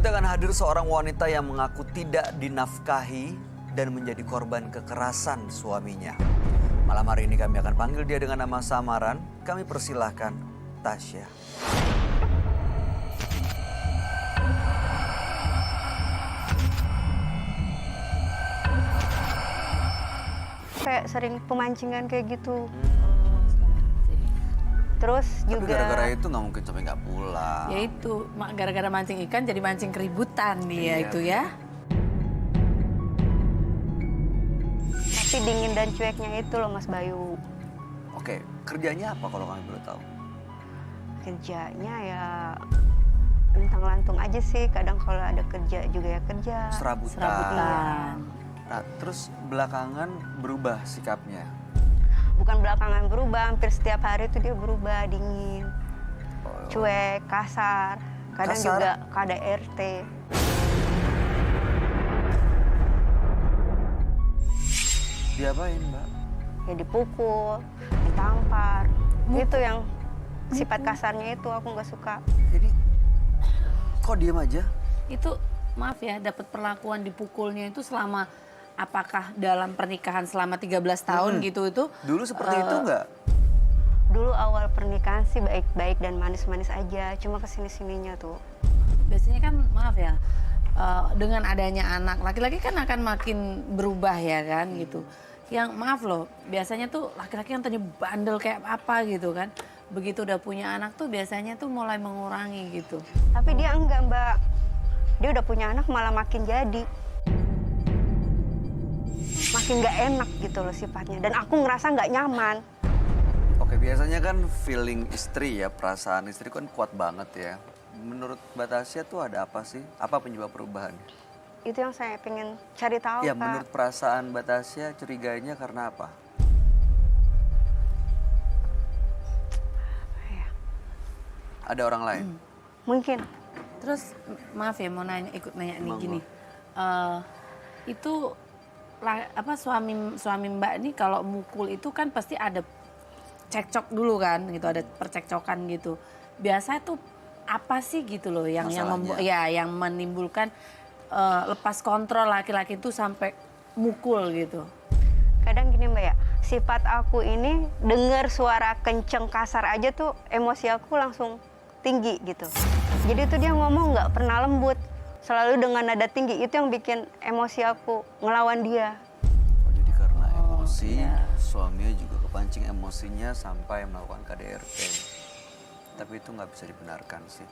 Berikut akan hadir seorang wanita yang mengaku tidak dinafkahi dan menjadi korban kekerasan suaminya. Malam hari ini kami akan panggil dia dengan nama samaran. Kami persilahkan Tasya. Kayak sering pemancingan kayak gitu. Terus juga... Tapi gara-gara itu nggak mungkin sampai nggak pulang. Ya itu, gara-gara mancing ikan jadi mancing keributan dia Iya. itu ya. Tapi dingin dan cueknya itu loh Mas Bayu. Oke, kerjanya apa kalau kami boleh tahu? Kerjanya ya lantang-lantung aja sih. Kadang kalau ada kerja juga ya kerja. Serabutan. Serabutan. Nah, terus belakangan berubah sikapnya. Bukan belakangan berubah, hampir setiap hari itu dia berubah, dingin, Oh. cuek, kasar. Kadang Kasar? juga KDRT. Diapain, Mbak? Ya dipukul, ditampar. Itu yang sifat kasarnya itu aku nggak suka. Ini kok diem aja? Itu maaf ya, dapat perlakuan dipukulnya itu selama apakah dalam pernikahan selama 13 tahun gitu itu? Dulu seperti itu nggak? Dulu awal pernikahan sih baik-baik dan manis-manis aja. Cuma kesini-sininya tuh. Biasanya kan maaf ya, dengan adanya anak laki-laki kan akan makin berubah ya kan gitu. Yang maaf loh, biasanya tuh laki-laki yang tadi bandel kayak apa gitu kan. Begitu udah punya anak tuh biasanya tuh mulai mengurangi gitu. Tapi dia enggak, Mbak. Dia udah punya anak malah makin jadi. Makin nggak enak gitu loh sifatnya. Dan aku ngerasa nggak nyaman. Oke, biasanya kan feeling istri ya, perasaan istri kan kuat banget ya. Menurut Mbak Tasya tuh ada apa sih? Apa penyebab perubahannya? Itu yang saya pengen cari tahu, Ya, Kak. menurut perasaan Mbak Tasya curiganya karena apa? Ya, Ada orang lain? mungkin. Terus maaf ya mau nanya, ikut nanya nih Monggo. gini. Itu suami Mbak ini kalau mukul itu kan pasti ada cekcok dulu kan gitu, ada percekcokan gitu. Biasa tuh apa sih gitu loh yang Masalahnya? yang menimbulkan lepas kontrol laki-laki itu sampai mukul gitu. Kadang gini, Mbak ya. Sifat aku ini dengar suara kenceng kasar aja tuh emosi aku langsung tinggi gitu. Jadi tuh dia ngomong nggak pernah lembut. Selalu dengan nada tinggi, itu yang bikin emosi aku ngelawan dia. Oh, jadi karena emosi, iya. suaminya juga kepancing emosinya sampai melakukan KDRT. Tapi itu nggak bisa dibenarkan sih.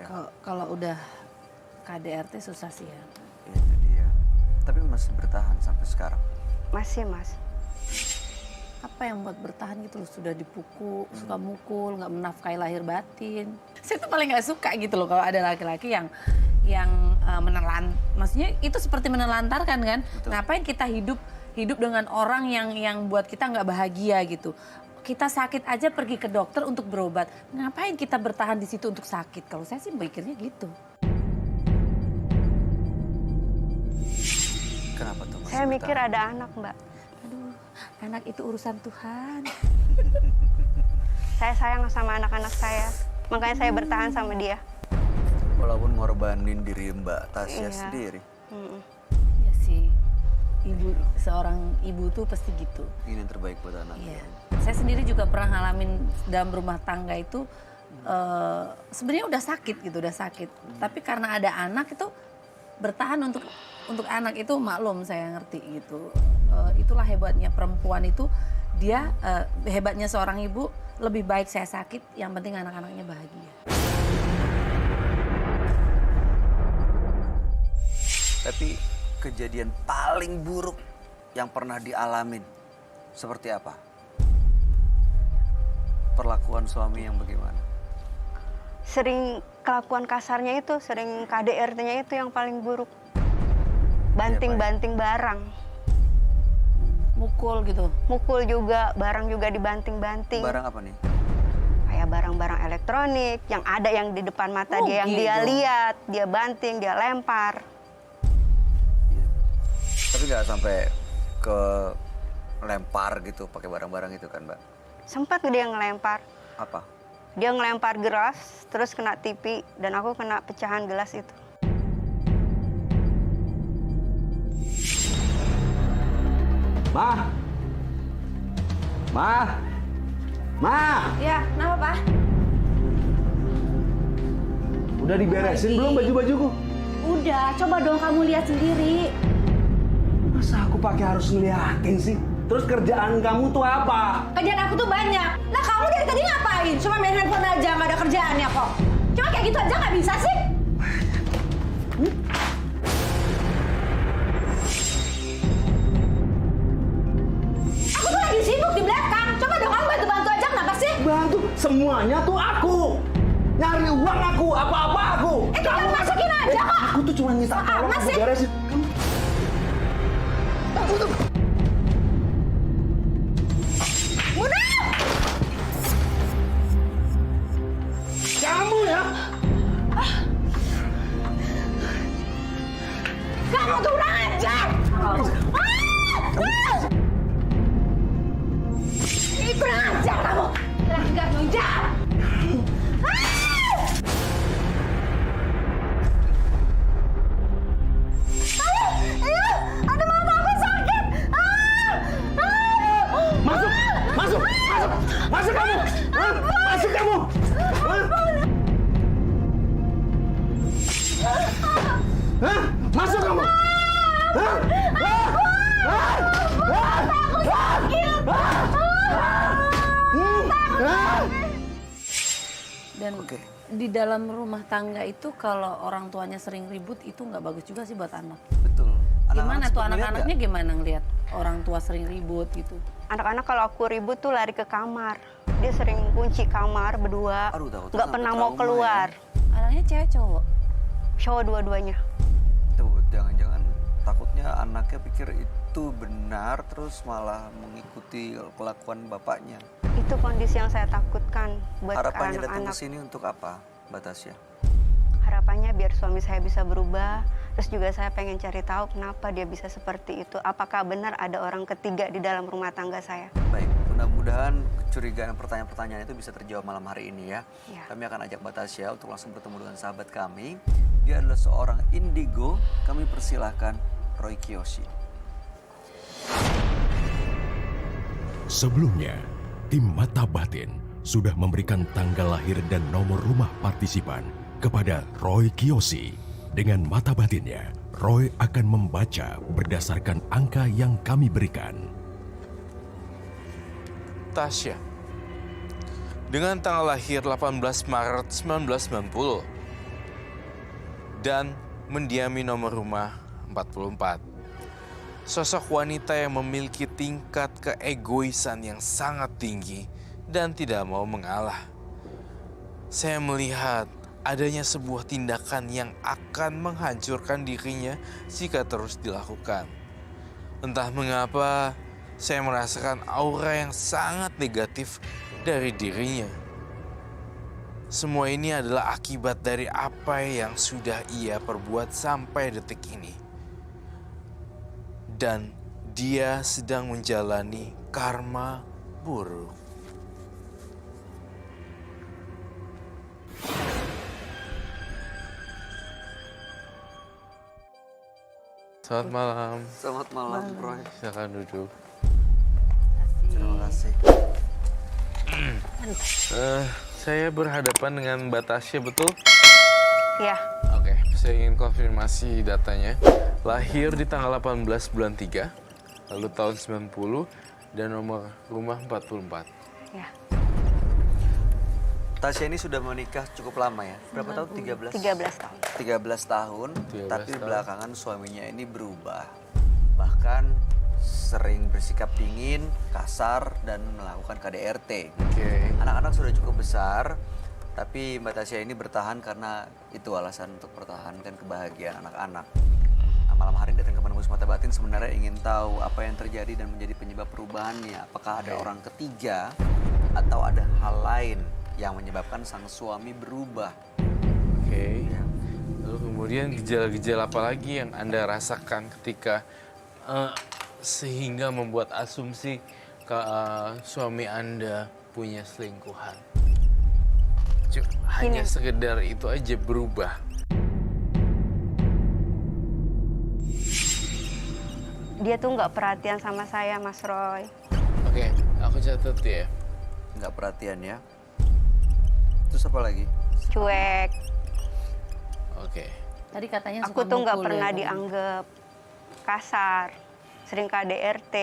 Ya, Kalau udah KDRT susah sih ya. itu dia. Tapi masih bertahan sampai sekarang. Masih, Mas. Apa yang buat bertahan gitu loh, sudah dipukul, suka mukul, nggak menafkahi lahir batin. Saya tuh paling nggak suka gitu loh kalau ada laki-laki yang maksudnya itu seperti menelantarkan kan. Betul. Ngapain kita hidup dengan orang yang buat kita nggak bahagia gitu. Kita sakit aja pergi ke dokter untuk berobat. Ngapain kita bertahan di situ untuk sakit? Kalau saya sih mikirnya gitu. Kenapa tuh? masih Saya mikir bertahan? ada anak, Mbak. Aduh, anak itu urusan Tuhan. Saya sayang sama anak-anak saya. Makanya saya bertahan sama dia. Walaupun ngorbanin diri Mbak Tasya Iya. sendiri. Mm-mm. Ya sih, seorang ibu tuh pasti gitu. Ini yang terbaik buat anak. Iya. Saya sendiri juga pernah ngalamin dalam rumah tangga itu sebenarnya udah sakit gitu, udah sakit. Tapi karena ada anak itu bertahan untuk anak itu maklum saya ngerti gitu. Itulah hebatnya perempuan itu, dia hebatnya seorang ibu, lebih baik saya sakit, yang penting anak-anaknya bahagia. Tapi kejadian paling buruk yang pernah dialamin seperti apa? Perlakuan suami yang bagaimana? Sering kelakuan kasarnya itu, sering KDRT-nya itu yang paling buruk. Banting-banting barang. Mukul gitu. Mukul juga, barang juga dibanting-banting. Barang apa nih? Kayak barang-barang elektronik, yang ada yang di depan mata dia, yang Rugi dia dong. lihat, dia banting, dia lempar. Tapi nggak sampai ke lempar gitu pakai barang-barang itu kan, Mbak? Sempat dia ngelempar. Apa? Dia ngelempar gelas, terus kena TV, dan aku kena pecahan gelas itu. Ma! Ma! Ma! Ya, kenapa Pak? Udah diberesin belum baju-bajuku? Udah, coba dong kamu lihat sendiri. Masa aku pakai harus ngeliatin sih? Terus kerjaan kamu tuh apa? Kerjaan aku tuh banyak. Nah kamu dari tadi ngapain? Cuma main handphone aja, nggak ada kerjaannya kok. Cuma kayak gitu aja nggak bisa sih? Aku tuh lagi sibuk di belakang. Coba dong kamu bantu-bantu aja, kenapa sih? Bantu, semuanya tuh aku. Nyari uang aku, apa-apa aku. Tinggal masukin aja kok. Aku tuh cuma minta tolong Mas aku sih. beresin. Aku tuh... Kamu ya? Kamu tuh kurang ajar. Ih, kurang ajar kamu. Lagi gak tanggung jawab. Aduh, mata aku sakit. Masuk, masuk, masuk, masuk kamu, Hah? Masuk kamu. Hah? Hah? Masuk kamu. Hah? Dan di dalam rumah tangga itu kalau orang tuanya sering ribut itu nggak bagus juga sih buat anak. Betul. Gimana tuh seperti lihat anak-anaknya nggak? gimana ngelihat orang tua sering ribut gitu? Anak-anak kalau aku ribut tuh lari ke kamar. Dia sering kunci kamar berdua, Aduh, takutnya nggak sampai pernah mau trauma keluar. Anaknya cewek cowok? Cowok dua-duanya. Tuh, jangan-jangan takutnya anaknya pikir itu benar terus malah mengikuti kelakuan bapaknya. Itu kondisi yang saya takutkan buat Harapannya datang ke anak-anak. sini untuk apa, Batasya? Harapannya biar suami saya bisa berubah. Terus juga saya pengen cari tahu kenapa dia bisa seperti itu. Apakah benar ada orang ketiga di dalam rumah tangga saya? Baik, mudah-mudahan kecurigaan pertanyaan-pertanyaan itu bisa terjawab malam hari ini ya. Ya. Kami akan ajak Batasya untuk langsung bertemu dengan sahabat kami. Dia adalah seorang indigo. Kami persilahkan Roy Kiyoshi. Sebelumnya, tim Mata Batin sudah memberikan tanggal lahir dan nomor rumah partisipan kepada Roy Kiyoshi. Dengan mata batinnya, Roy akan membaca berdasarkan angka yang kami berikan. Tasya, dengan tanggal lahir 18 Maret 1990 dan mendiami nomor rumah 44. Sosok wanita yang memiliki tingkat keegoisan yang sangat tinggi dan tidak mau mengalah. Saya melihat adanya sebuah tindakan yang akan menghancurkan dirinya jika terus dilakukan. Entah mengapa, saya merasakan aura yang sangat negatif dari dirinya. Semua ini adalah akibat dari apa yang sudah ia perbuat sampai detik ini. Dan dia sedang menjalani karma buruk. Selamat malam. Selamat malam, Roy. Silakan duduk. Terima kasih. Saya berhadapan dengan Batasya, betul? Ya, Oke, saya ingin konfirmasi datanya. Lahir di tanggal 18 bulan 3, lalu tahun 90, dan nomor rumah 44. ya. Tasya ini sudah menikah cukup lama ya? Berapa tahun? 13? 13 tahun. 13 tahun, 13 tapi tahun. belakangan suaminya ini berubah. Bahkan sering bersikap dingin, kasar, dan melakukan KDRT. Oke. Anak-anak sudah cukup besar, tapi Mbak Tasya ini bertahan karena itu alasan untuk pertahankan kebahagiaan anak-anak. Nah, malam hari datang ke Penembus Mata Batin sebenarnya ingin tahu apa yang terjadi dan menjadi penyebab perubahannya. Apakah ada orang ketiga atau ada hal lain yang menyebabkan sang suami berubah? Oke. Lalu kemudian gejala-gejala apa lagi yang Anda rasakan ketika sehingga membuat asumsi suami Anda punya selingkuhan? Hanya sekedar itu aja berubah. Dia tuh nggak perhatian sama saya, Mas Roy. Oke, aku catat ya. Nggak perhatian ya. Terus apa lagi? Cuek. Oke. Tadi katanya Aku suka tuh nggak mukul pernah ya, dianggap kasar. Sering KDRT.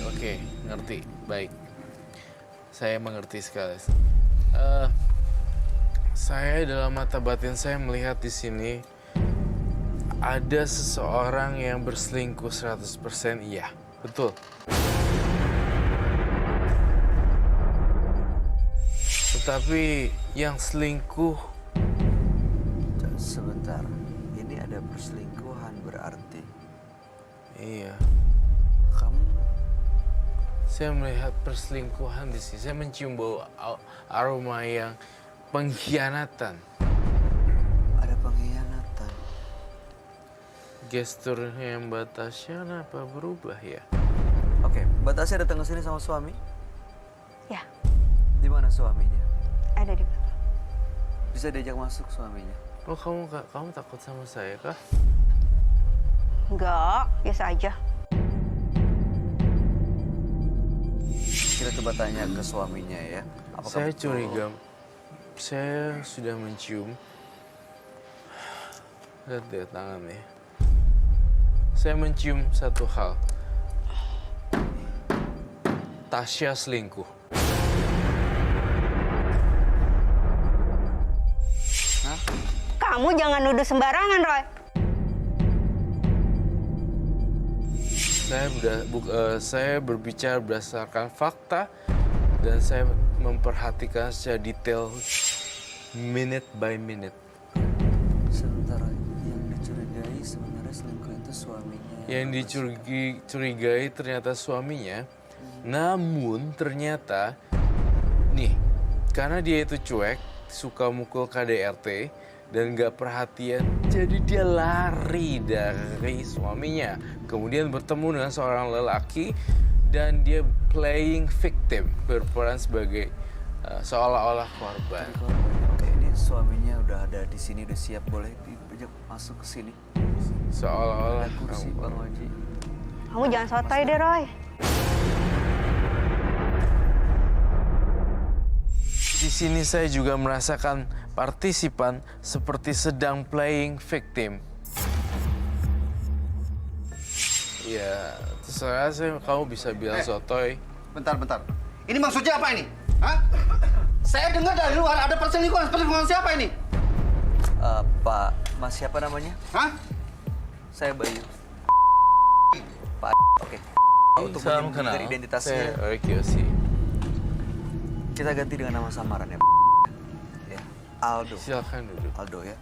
Oke, ngerti. Baik. Saya mengerti sekali. Saya dalam mata batin saya melihat di sini ada seseorang yang berselingkuh 100%, iya. Betul. Tetapi yang selingkuh, Sebentar, ini ada perselingkuhan berarti. iya. Kamu Saya melihat perselingkuhan di sini. Saya mencium bau aroma yang pengkhianatan. ada pengkhianatan. Gesturnya Mbak Tasya apa berubah ya? Oke, Mbak Tasya datang ke sini sama suami? Ya, Di mana suaminya? ada di belakang. Bisa diajak masuk suaminya? Oh, kamu takut sama saya kah? Enggak, biasa aja. Kita coba tanya ke suaminya ya. Apakah Saya betul? curiga. Saya sudah mencium. Lihat deh tangannya. Saya mencium satu hal. Tasya selingkuh. Kamu jangan nuduh sembarangan, Roy. Saya berbicara berdasarkan fakta dan saya memperhatikan secara detail minute by minute. Sebentar, yang dicurigai sebenarnya selingkuh itu suaminya. Yang dicurigai ternyata suaminya, namun ternyata nih, karena dia itu cuek, suka mukul KDRT dan gak perhatian, jadi dia lari dari suaminya. Kemudian bertemu dengan seorang lelaki dan dia playing victim, berperan sebagai seolah-olah korban. Oke, ini suaminya udah ada di sini, udah siap, boleh diajak masuk ke sini. Seolah-olah Ada kursi kamu- Bang Oji. Kamu jangan sotoy deh, Roy. Di sini saya juga merasakan partisipan seperti sedang playing victim. Ya, terserah kamu bisa bilang sotoy. Bentar. Ini maksudnya apa ini? Hah? Saya dengar dari luar ada perselingkuhan siapa ini? Pak, Mas siapa namanya? Hah? Saya Bayu. Pak, oke. Untuk Salam menyembunyikan kenal. identitasnya, Saya Roy Kiyoshi. kita ganti dengan nama samaran ya. Ya, Aldo. Silakan duduk. Aldo ya.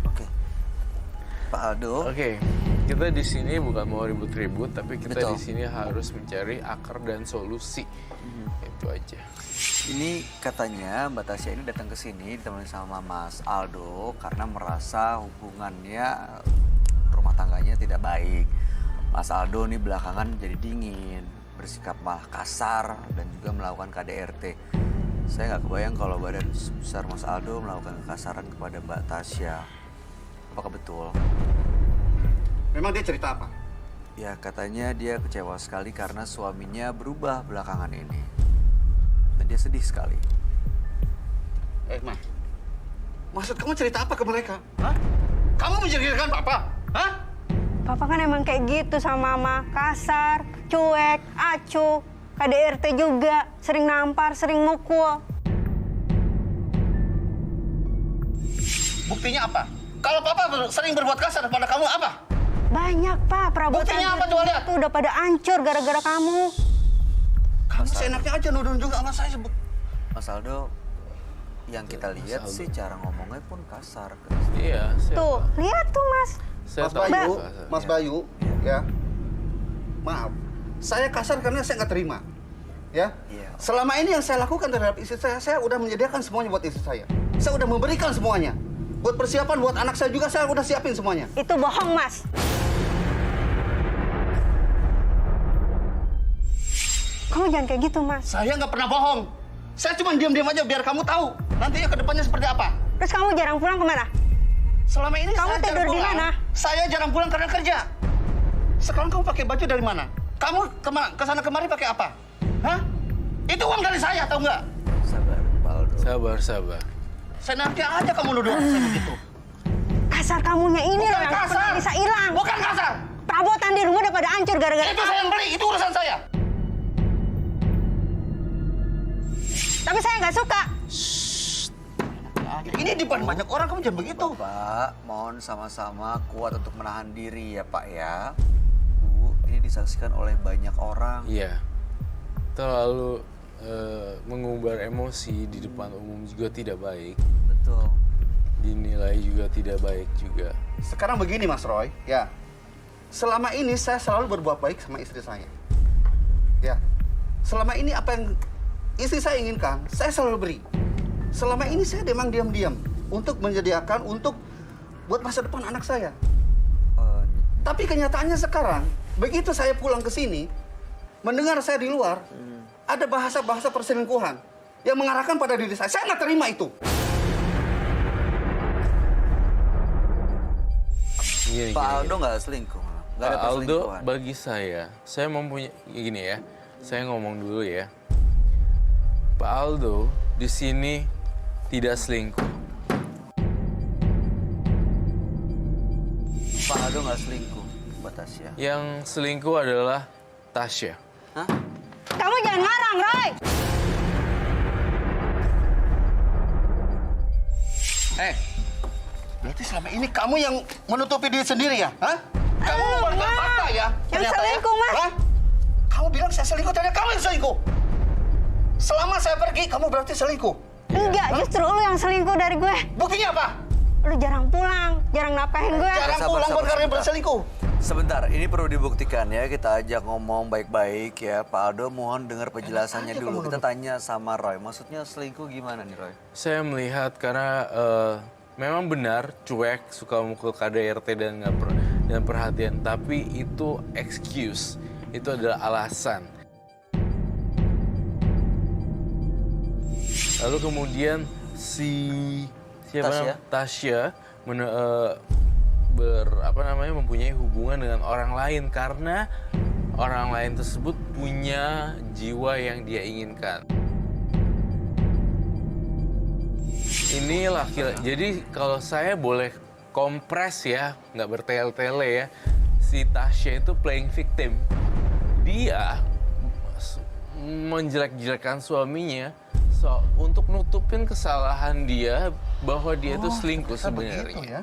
Oke. Pak Aldo. Oke, kita di sini bukan mau ribut-ribut, tapi kita Betul. di sini harus mencari akar dan solusi. Itu aja. Ini katanya Mbak Tasya ini datang ke sini ditemani sama Mas Aldo karena merasa hubungannya rumah tangganya tidak baik. Mas Aldo nih belakangan jadi dingin, bersikap malah kasar dan juga melakukan KDRT. Saya nggak kebayang kalau badan besar Mas Aldo melakukan kekasaran kepada Mbak Tasya. Apakah betul? Memang dia cerita apa? Ya katanya dia kecewa sekali karena suaminya berubah belakangan ini. Dan dia sedih sekali. Ma, maksud kamu cerita apa ke mereka? Hah? Kamu menjadikan Papa? Hah? Papa kan emang kayak gitu sama Mama. Kasar, cuek, acuh. KDRT juga. Sering nampar, sering mukul. Buktinya apa? Kalau Papa sering berbuat kasar pada kamu apa? Banyak, Pak. Perabotan Buktinya apa? diri Coba lihat. itu udah pada hancur gara-gara kamu. Kamu seenaknya aja nuduh juga sama saya. Mas Aldo, yang kita lihat sih cara ngomongnya pun kasar. Iya, siapa? Tuh, lihat tuh, Mas. Saya Mas tahu Bayu, kasar. Mas Bayu, ya. Maaf, saya kasar karena saya nggak terima. Ya. Iya. Selama ini yang saya lakukan terhadap istri saya udah menyediakan semuanya buat istri saya. Saya udah memberikan semuanya. Buat persiapan buat anak saya juga saya udah siapin semuanya. Itu bohong, Mas. Kamu jangan kayak gitu, Mas. Saya nggak pernah bohong. Saya cuma diam-diam aja biar kamu tahu nantinya ke depannya seperti apa. Terus kamu jarang pulang kemana? Selama ini Kamu saya tidur jarang di pulang. mana? Saya jarang pulang karena kerja. Sekarang kamu pakai baju dari mana? Kamu kesana kemari pakai apa? Hah? Itu uang dari saya, tahu nggak? Sabar, Pak Aldo. Sabar, sabar. Saya nanti aja kamu nuduh saya begitu. Kasar kamunya ini loh yang kasar. bisa hilang. Bukan kasar. Perabotan di rumah udah pada hancur gara-gara Itu saya yang beli, itu urusan saya. Tapi saya nggak suka. Ini di depan banyak orang, kamu jangan begitu. Pak, mohon sama-sama kuat untuk menahan diri ya Pak ya. Bu, ini disaksikan oleh banyak orang. Iya. Terlalu mengumbar emosi di depan umum juga tidak baik. Betul. Dinilai juga tidak baik juga. Sekarang begini Mas Roy, ya. Selama ini saya selalu berbuat baik sama istri saya. Ya. Selama ini apa yang istri saya inginkan, saya selalu beri. Selama ini saya memang diam-diam untuk menyediakan untuk buat masa depan anak saya. Tapi kenyataannya sekarang, begitu saya pulang ke sini, mendengar saya di luar, ada bahasa-bahasa perselingkuhan yang mengarahkan pada diri saya. Saya nggak terima itu. Gini, Pak gini, Aldo gini. nggak selingkuh. Nggak ada Pak Aldo, perselingkuhan. bagi saya mempunyai gini ya. Saya ngomong dulu ya. Pak Aldo di sini tidak selingkuh. Pak Aldo nggak selingkuh, Mbak Tasya. Yang selingkuh adalah Tasya. Hah? Kamu jangan ngarang, Roy. Berarti selama ini kamu yang menutupi diri sendiri ya? Hah? Kamu membuat fakta ya? Yang ternyata selingkuh, Mas. Hah? Kamu bilang saya selingkuh, ternyata kamu yang selingkuh. Selama saya pergi, kamu berarti selingkuh. Enggak, justru lu yang selingkuh dari gue. Buktinya apa? Lu jarang pulang, jarang napain gue. Jarang Sabar, pulang sabar, bukan karena sabar. berselingkuh. Sebentar, ini perlu dibuktikan ya. Kita ajak ngomong baik-baik ya. Pak Aldo mohon dengar penjelasannya aja dulu. kamu Kita tanya sama Roy. Maksudnya selingkuh gimana nih Roy? Saya melihat karena memang benar cuek, suka mukul KDRT dan perhatian, tapi itu excuse, itu adalah alasan. Lalu kemudian siapa Tasya? namanya? Tasya mempunyai hubungan dengan orang lain karena orang lain tersebut punya jiwa yang dia inginkan. Ini laki-laki. Jadi kalau saya boleh kompres ya, nggak bertele-tele ya, si Tasya itu playing victim. Dia menjelek-jelekan suaminya untuk nutupin kesalahan dia bahwa dia itu selingkuh Ternyata sebenarnya. begitu ya.